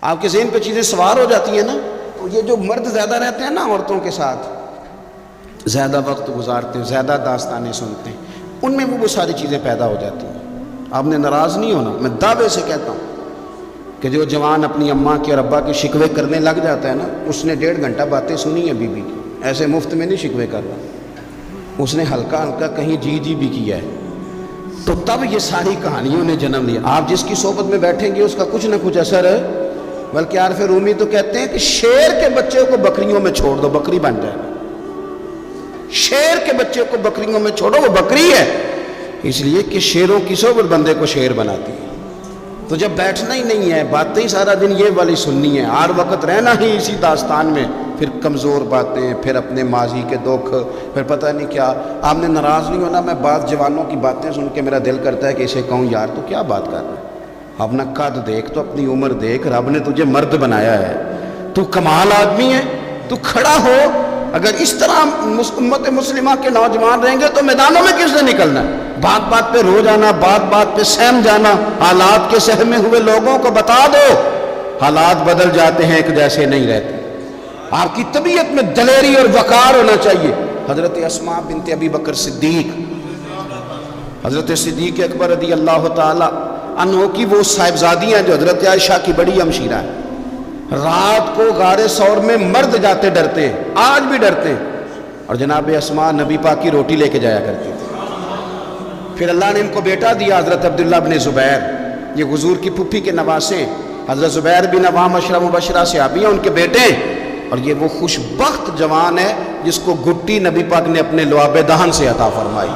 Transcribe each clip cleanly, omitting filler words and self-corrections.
آپ کے ذہن پہ چیزیں سوار ہو جاتی ہیں نا. تو یہ جو مرد زیادہ رہتے ہیں نا عورتوں کے ساتھ، زیادہ وقت گزارتے ہیں، زیادہ داستانیں سنتے ہیں، ان میں وہ ساری چیزیں پیدا ہو جاتی ہیں. آپ نے ناراض نہیں ہونا، میں دعوے سے کہتا ہوں کہ جو جوان اپنی اماں کے اور ابا کے شکوے کرنے لگ جاتا ہے نا، اس نے 1.5 گھنٹہ باتیں سنی ہیں بیوی کی. ایسے مفت میں نہیں شکوے کر رہا، اس نے ہلکا ہلکا کہیں جی بھی کیا ہے. تو تب یہ ساری کہانیوں نے جنم لیا. آپ جس کی صحبت میں بیٹھیں گے اس کا کچھ نہ کچھ اثر ہے. بلکہ عارف رومی تو کہتے ہیں کہ شیر کے بچے کو بکریوں میں چھوڑ دو، بکری بن جائے گا. شیر کے بچے کو بکریوں میں چھوڑو، وہ بکری ہے. اس لیے کہ شیروں کی صحبت بندے کو شیر بناتی ہے. تو جب بیٹھنا ہی نہیں ہے، باتیں ہی سارا دن یہ والی سننی ہے، ہر وقت رہنا ہی اسی داستان میں، پھر کمزور باتیں، پھر اپنے ماضی کے دکھ، پھر پتہ نہیں کیا. آپ نے ناراض نہیں ہونا، میں بعض جوانوں کی باتیں سن کے میرا دل کرتا ہے کہ اسے کہوں یار تو کیا بات کر رہا ہے. اپنا قد دیکھ، تو اپنی عمر دیکھ، رب نے تجھے مرد بنایا ہے، تو کمال آدمی ہے، تو کھڑا ہو. اگر اس طرح امت مسلمہ کے نوجوان رہیں گے تو میدانوں میں کس نے نکلنا ہے؟ بات بات پہ رو جانا، بات بات پہ سہم جانا. حالات کے سہمے ہوئے لوگوں کو بتا دو حالات بدل جاتے ہیں، ایک جیسے نہیں رہتے. آپ کی طبیعت میں دلیری اور وقار ہونا چاہیے. حضرت اسماء بنت ابی بکر صدیق، حضرت صدیق اکبر رضی اللہ تعالی عنہ کی وہ صاحبزادیاں جو حضرت عائشہ کی بڑی ہمشیرہ ہیں. رات کو غار ثور میں مرد جاتے ڈرتے ہیں، آج بھی ڈرتے ہیں. اور جناب اسماء نبی پاک کی روٹی لے کے جایا کرتی تھی. پھر اللہ نے ان کو بیٹا دیا، حضرت عبداللہ بن زبیر. یہ حضور کی پھپھی کے نواسے، حضرت زبیر بن عوام عشرہ مبشرہ صحابی ہیں، ان کے بیٹے ہیں. اور یہ وہ خوش بخت جوان ہے جس کو گٹی نبی پاک نے اپنے لعاب دہن سے عطا فرمائی.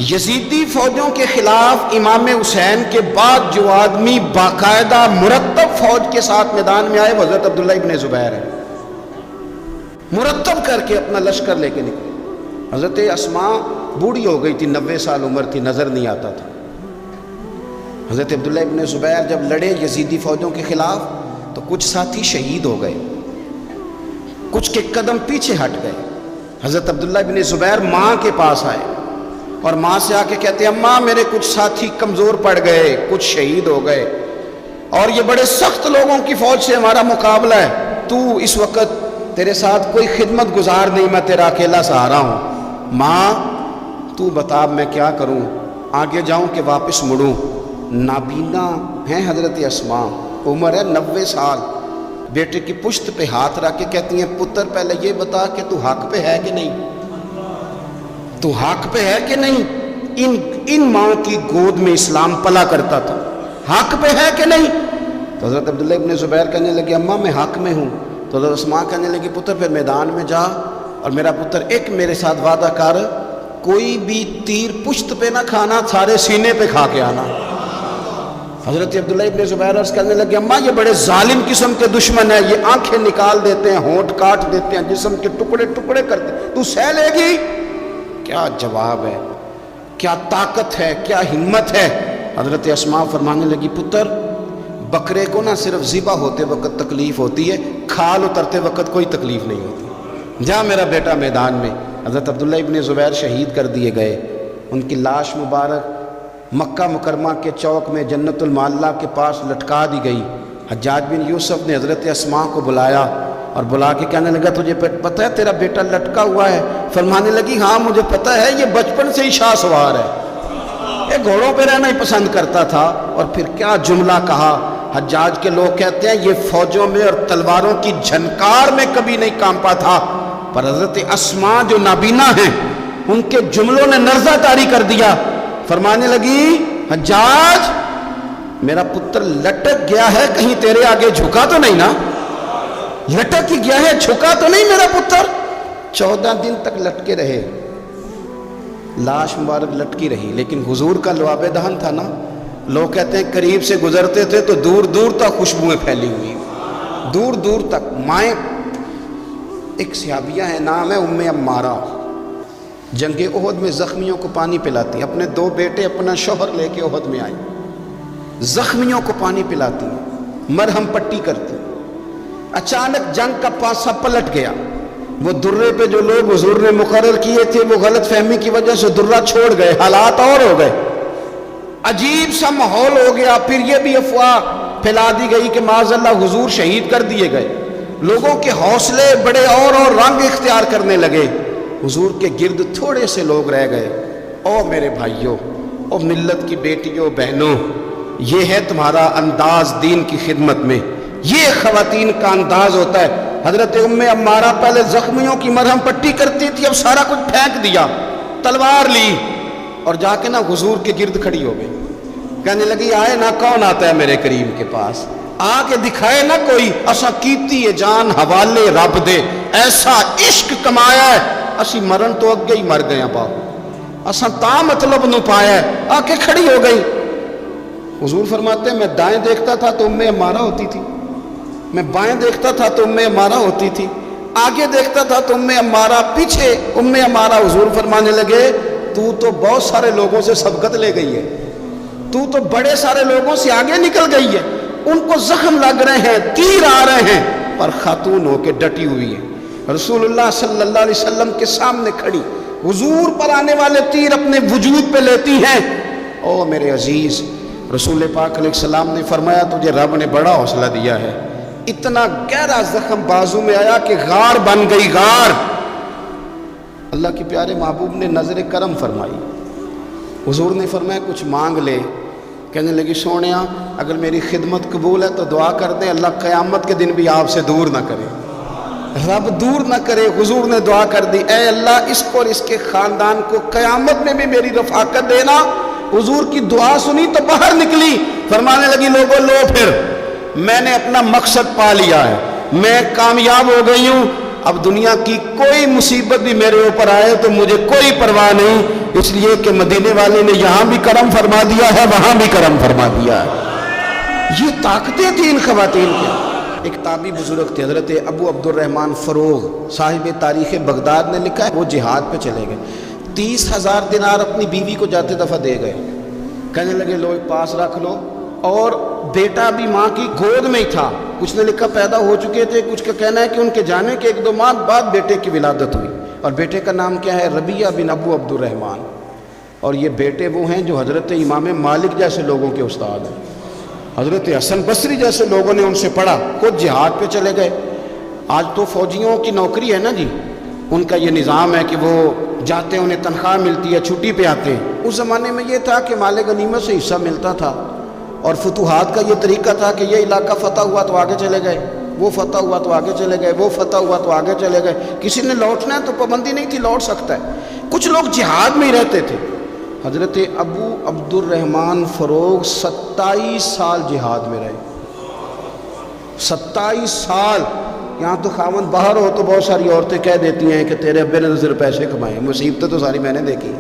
یزیدی فوجوں کے خلاف امام حسین کے بعد جو آدمی باقاعدہ مرتب فوج کے ساتھ میدان میں آئے وہ حضرت عبداللہ ابن زبیر ہے. مرتب کر کے اپنا لشکر لے کے نکلے. حضرت اسماء بوڑھی ہو گئی تھی، 90 سال عمر تھی، نظر نہیں آتا تھا. حضرت عبداللہ ابن زبیر جب لڑے یزیدی فوجوں کے خلاف تو کچھ ساتھی شہید ہو گئے، کچھ کے قدم پیچھے ہٹ گئے. حضرت عبداللہ ابن زبیر ماں کے پاس آئے اور ماں سے آ کے کہتے ہیں اماں میرے کچھ ساتھی کمزور پڑ گئے، کچھ شہید ہو گئے، اور یہ بڑے سخت لوگوں کی فوج سے ہمارا مقابلہ ہے. تو اس وقت تیرے ساتھ کوئی خدمت گزار نہیں، میں تیرا اکیلا سہارا ہوں. ماں تو بتا میں کیا کروں، آگے جاؤں کہ واپس مڑوں. نابینا ہیں حضرت اسماء، عمر ہے 90 سال. بیٹے کی پشت پہ ہاتھ رکھ کے کہتی ہیں پتر پہلے یہ بتا کہ تو حق پہ ہے کہ نہیں، تو حق پہ ہے کہ نہیں. ان ماں کی گود میں اسلام پلا کرتا تھا، حق پہ ہے کہ نہیں. تو حضرت عبداللہ ابن زبیر کہنے لگے اماں میں حق میں ہوں. تو حضرت اسماء کہنے لگی پتر پھر میدان میں جا، اور میرا پتر ایک میرے ساتھ وعدہ کر، کوئی بھی تیر پشت پہ نہ کھانا، سارے سینے پہ کھا کے آنا. حضرت عبداللہ ابن زبیر عرض کرنے لگے اماں یہ بڑے ظالم قسم کے دشمن ہیں، یہ آنکھیں نکال دیتے ہیں، ہونٹ کاٹ دیتے ہیں، جسم کے ٹکڑے ٹکڑے کرتے ہیں، تو سہ لے گی؟ کیا جواب ہے، کیا طاقت ہے، کیا ہمت ہے. حضرت اسماء فرمانے لگی پتر بکرے کو نہ صرف ذبح ہوتے وقت تکلیف ہوتی ہے، کھال اترتے وقت کوئی تکلیف نہیں ہوتی. جا میرا بیٹا میدان میں. حضرت عبداللہ ابن زبیر شہید کر دیے گئے. ان کی لاش مبارک مکہ مکرمہ کے چوک میں جنت المعلہ کے پاس لٹکا دی گئی. حجاج بن یوسف نے حضرت اسماء کو بلایا اور بلا کے کہنے لگا تجھے پتہ ہے تیرا بیٹا لٹکا ہوا ہے؟ فرمانے لگی ہاں مجھے پتہ ہے، یہ بچپن سے ہی شاہ سوار ہے، یہ گھوڑوں پہ رہنا ہی پسند کرتا تھا. اور پھر کیا جملہ کہا. حجاج کے لوگ کہتے ہیں یہ فوجوں میں اور تلواروں کی جھنکار میں کبھی نہیں کانپا تھا، پر حضرت اسماء جو نابینا ہیں ان کے جملوں نے نرزہ طاری کر دیا. فرمانے لگی حجاج میرا پتر لٹک گیا ہے، کہیں تیرے آگے جھکا تو نہیں نا؟ لٹک ہی گیا ہے، جھکا تو نہیں میرا پتر؟ 14 دن تک لٹکے رہے، لاش مبارک لٹکی رہی. لیکن حضور کا لعاب دہن تھا نا، لوگ کہتے ہیں قریب سے گزرتے تھے تو دور دور تک خوشبوئیں پھیلی ہوئی، دور دور تک. مائیں ایک صحابیہ ہے، نام ہے ام عمارہ، جنگ احد میں زخمیوں کو پانی پلاتی. اپنے 2 بیٹے اپنا شوہر لے کے احد میں آئی، زخمیوں کو پانی پلاتی، مرہم پٹی کرتی. اچانک جنگ کا پاسا پلٹ گیا. وہ درے پہ جو لوگ حضور نے مقرر کیے تھے وہ غلط فہمی کی وجہ سے درہ چھوڑ گئے، حالات اور ہو گئے، عجیب سا ماحول ہو گیا. پھر یہ بھی افواہ پھیلا دی گئی کہ معاذ اللہ حضور شہید کر دیے گئے، لوگوں کے حوصلے بڑے اور رنگ اختیار کرنے لگے، حضور کے گرد تھوڑے سے لوگ رہ گئے۔ او میرے بھائیوں، او ملت کی بیٹیوں بہنوں، یہ ہے تمہارا انداز دین کی خدمت میں، یہ خواتین کا انداز ہوتا ہے۔ حضرت ام عمارہ پہلے زخمیوں کی مرہم پٹی کرتی تھی، اب سارا کچھ پھینک دیا، تلوار لی اور جا کے نا حضور کے گرد کھڑی ہو گئی، کہنے لگی آئے نا کون آتا ہے میرے کریم کے پاس، آ کے دکھائے نا کوئی، اسا کیتی ہے جان حوالے رب دے، ایسا عشق کمایا ہے اسی مرن تو اگے ہی مر گئے باپ، اسا تا مطلب نو پایا ہے، آ کے کھڑی ہو گئی۔ حضور فرماتے ہیں میں دائیں دیکھتا تھا تو ام عمارہ ہوتی تھی، میں بائیں دیکھتا تھا تو ام عمارہ ہوتی تھی، آگے دیکھتا تھا تو ام عمارہ، پیچھے ام عمارہ۔ حضور فرمانے لگے تو بہت سارے لوگوں سے سبقت لے گئی ہے، تو بڑے سارے لوگوں سے آگے نکل گئی ہے، ان کو زخم لگ رہے ہیں، تیر آ رہے ہیں، پر خاتون ہو کے ڈٹی ہوئی ہے، رسول اللہ صلی اللہ علیہ وسلم کے سامنے کھڑی، حضور پر آنے والے تیر اپنے وجود پہ لیتی ہیں۔ او میرے عزیز، رسول پاک علیہ السلام نے فرمایا تجھے رب نے بڑا حوصلہ دیا ہے، اتنا گہرا زخم بازو میں آیا کہ غار بن گئی، غار۔ اللہ کے پیارے محبوب نے نظر کرم فرمائی، حضور نے فرمایا کچھ مانگ لے، کہنے لگی سونیا اگر میری خدمت قبول ہے تو دعا کر دیں اللہ قیامت کے دن بھی آپ سے دور نہ کرے، رب دور نہ کرے۔ حضور نے دعا کر دی، اے اللہ اس کو اور اس کے خاندان کو قیامت میں بھی میری رفاقت دینا۔ حضور کی دعا سنی تو باہر نکلی، فرمانے لگی لوگوں لو پھر میں نے اپنا مقصد پا لیا ہے، میں کامیاب ہو گئی ہوں، اب دنیا کی کوئی مصیبت بھی میرے اوپر آئے تو مجھے کوئی پرواہ نہیں، اس لیے کہ مدینے والے نے یہاں بھی کرم فرما دیا ہے، وہاں بھی کرم فرما دیا ہے۔ یہ طاقتیں تھیں ان خواتین کے۔ ایک تابعی بزرگ تھے حضرت ابو عبد الرحمن فروغ، صاحب تاریخ بغداد نے لکھا ہے وہ جہاد پہ چلے گئے، 30,000 دینار اپنی بیوی کو جاتے دفعہ دے گئے، کہنے لگے لو پاس رکھ لو، اور بیٹا بھی ماں کی گود میں ہی تھا، کچھ نے لکھا پیدا ہو چکے تھے، کچھ کا کہنا ہے کہ ان کے جانے کے 1-2 ماہ بعد بیٹے کی ولادت ہوئی، اور بیٹے کا نام کیا ہے ربیہ بن ابو عبد الرحمن، اور یہ بیٹے وہ ہیں جو حضرت امام مالک جیسے لوگوں کے استاد ہیں، حضرت حسن بصری جیسے لوگوں نے ان سے پڑھا، خود جہاد پہ چلے گئے۔ آج تو فوجیوں کی نوکری ہے نا جی، ان کا یہ نظام ہے کہ وہ جاتے ہیں انہیں تنخواہ ملتی ہے، چھٹی پہ آتے ہیں، اس زمانے میں یہ تھا کہ مال غنیمت سے حصہ ملتا تھا، اور فتوحات کا یہ طریقہ تھا کہ یہ علاقہ فتح ہوا تو آگے چلے گئے، وہ فتح ہوا تو آگے چلے گئے، وہ فتح ہوا تو آگے چلے گئے، کسی نے لوٹنا ہے تو پابندی نہیں تھی لوٹ سکتا ہے، کچھ لوگ جہاد میں ہی رہتے تھے۔ حضرت ابو عبد الرحمن فروغ 27 سال جہاد میں رہے، 27 سال۔ یہاں تو خاوند باہر ہو تو بہت ساری عورتیں کہہ دیتی ہیں کہ تیرے ابے نے نظر پیسے کمائے، مصیبتیں تو ساری میں نے دیکھی،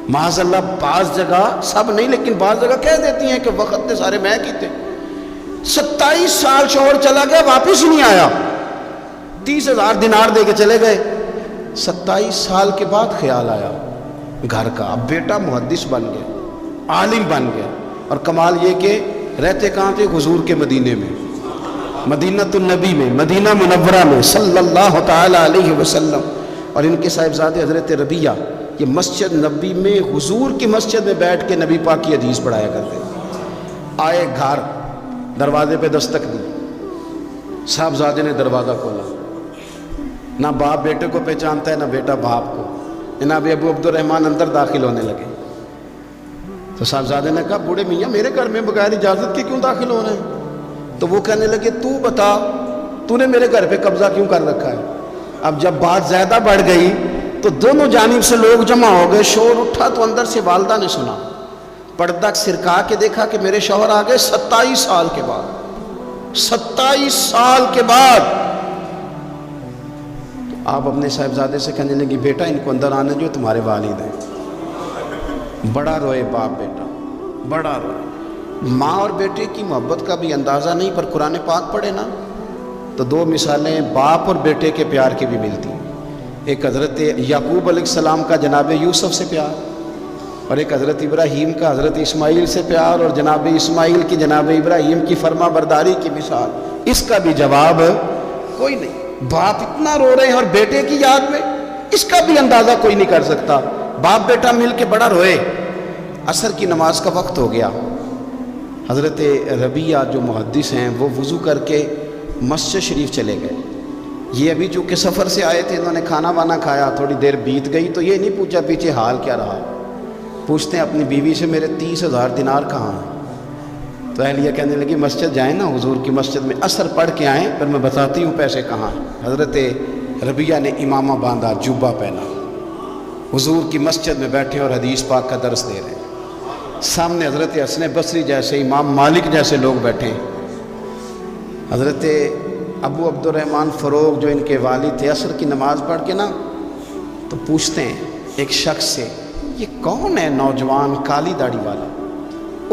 معاذ اللہ بعض جگہ، سب نہیں لیکن بعض جگہ کہہ دیتی ہیں کہ وقت تے سارے میں کیتے۔ 27 سال شوہر چلا گیا، واپس ہی نہیں آیا، 30,000 دینار دے کے چلے گئے۔ 27 سال کے بعد خیال آیا گھر کا، اب بیٹا محدث بن گیا، عالم بن گیا، اور کمال یہ کہ رہتے کہاں تھے؟ حضور کے مدینے میں، مدینہ النبی میں، مدینہ منورہ میں صلی اللہ تعالی علیہ وسلم۔ اور ان کے صاحبزادے حضرت ربیہ یہ مسجد نبی میں، حضور کی مسجد میں بیٹھ کے نبی پاک کی حدیث پڑھایا کرتے۔ آئے گھر، دروازے پہ دستک دی، صاحبزادے نے دروازہ کھولا، نہ باپ بیٹے کو پہچانتا ہے نہ بیٹا باپ کو۔ جناب ابو عبد الرحمن اندر داخل ہونے لگے تو صاحبزادے نے کہا بوڑھے میاں میرے گھر میں بغیر اجازت کے کیوں داخل ہو رہے ہیں؟ تو وہ کہنے لگے تو بتا تو نے میرے گھر پہ قبضہ کیوں کر رکھا ہے؟ اب جب بات زیادہ بڑھ گئی تو دونوں جانب سے لوگ جمع ہو گئے، شور اٹھا تو اندر سے والدہ نے سنا، پردہ سرکا کے دیکھا کہ میرے شوہر آ گئے 27 سال کے بعد، 27 سال کے بعد۔ آپ اپنے صاحبزادے سے کہنے لگی بیٹا ان کو اندر آنے جو تمہارے والد ہیں۔ بڑا روئے باپ بیٹا، بڑا روئے۔ ماں اور بیٹے کی محبت کا بھی اندازہ نہیں، پر قرآن پاک پڑھے نا تو 2 مثالیں باپ اور بیٹے کے پیار کی بھی ملتی ہیں۔ ایک حضرت یعقوب علیہ السلام کا جناب یوسف سے پیار، اور ایک حضرت ابراہیم کا حضرت اسماعیل سے پیار، اور جناب اسماعیل کی جناب ابراہیم کی فرما برداری کی مثال، اس کا بھی جواب کوئی نہیں۔ باپ اتنا رو رہے ہیں اور بیٹے کی یاد میں، اس کا بھی اندازہ کوئی نہیں کر سکتا۔ باپ بیٹا مل کے بڑا روئے۔ عصر کی نماز کا وقت ہو گیا، حضرت ربیہ جو محدث ہیں وہ وضو کر کے مسجد شریف چلے گئے. یہ ابھی چونکہ سفر سے آئے تھے، انہوں نے کھانا وانا کھایا، تھوڑی دیر بیت گئی تو یہ نہیں پوچھا پیچھے حال کیا رہا. پوچھتے ہیں اپنی بیوی سے میرے 30,000 دینار کہاں ہیں؟ تو اہلیہ کہنے لگی مسجد جائیں نا، حضور کی مسجد میں عصر پڑھ کے آئیں، پھر میں بتاتی ہوں پیسے کہاں ہیں. حضرت ربیہ نے امامہ باندھا، جبہ پہنا، حضور کی مسجد میں بیٹھے اور حدیث پاک کا درس دے رہے ہیں. سامنے حضرت حسن بصری جیسے، امام مالک جیسے لوگ بیٹھے ہیں. حضرت ابو عبد الرحمن فروغ جو ان کے والد تھے، عصر کی نماز پڑھ کے نا تو پوچھتے ہیں ایک شخص سے، یہ کون ہے نوجوان کالی داڑھی والا،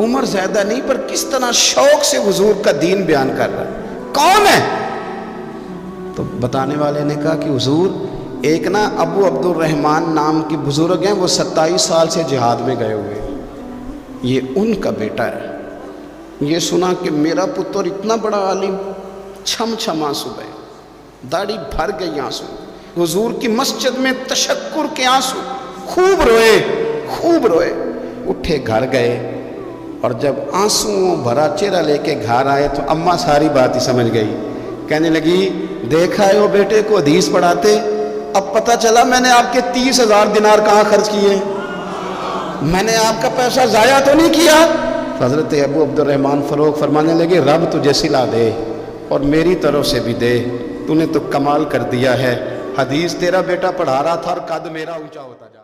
عمر زیادہ نہیں پر کس طرح شوق سے حضور کا دین بیان کر رہا ہے، کون ہے؟ تو بتانے والے نے کہا کہ حضور ایک نا ابو عبد الرحمن نام کے بزرگ ہیں، وہ 27 سال سے جہاد میں گئے ہوئے، یہ ان کا بیٹا ہے. یہ سنا کہ میرا پتر اتنا بڑا عالم، چھم چھم آنسو بہے، داڑھی بھر گئی آنسو، حضور کی مسجد میں تشکر کے آنسو، خوب روئے خوب روئے. اٹھے گھر گئے اور جب آنسو بھرا چہرہ لے کے گھر آئے تو اماں ساری بات ہی سمجھ گئی. کہنے لگی دیکھا ہے وہ بیٹے کو حدیث پڑھاتے، اب پتہ چلا میں نے آپ کے 30,000 دینار کہاں خرچ کیے، میں نے آپ کا پیسہ ضائع تو نہیں کیا. حضرت ابو عبد الرحمن فروغ فرمانے لگے رب تجھے صلہ دے اور میری طرف سے بھی دے، تو نے تو کمال کر دیا ہے. حدیث تیرا بیٹا پڑھا رہا تھا اور قد میرا اونچا ہوتا جا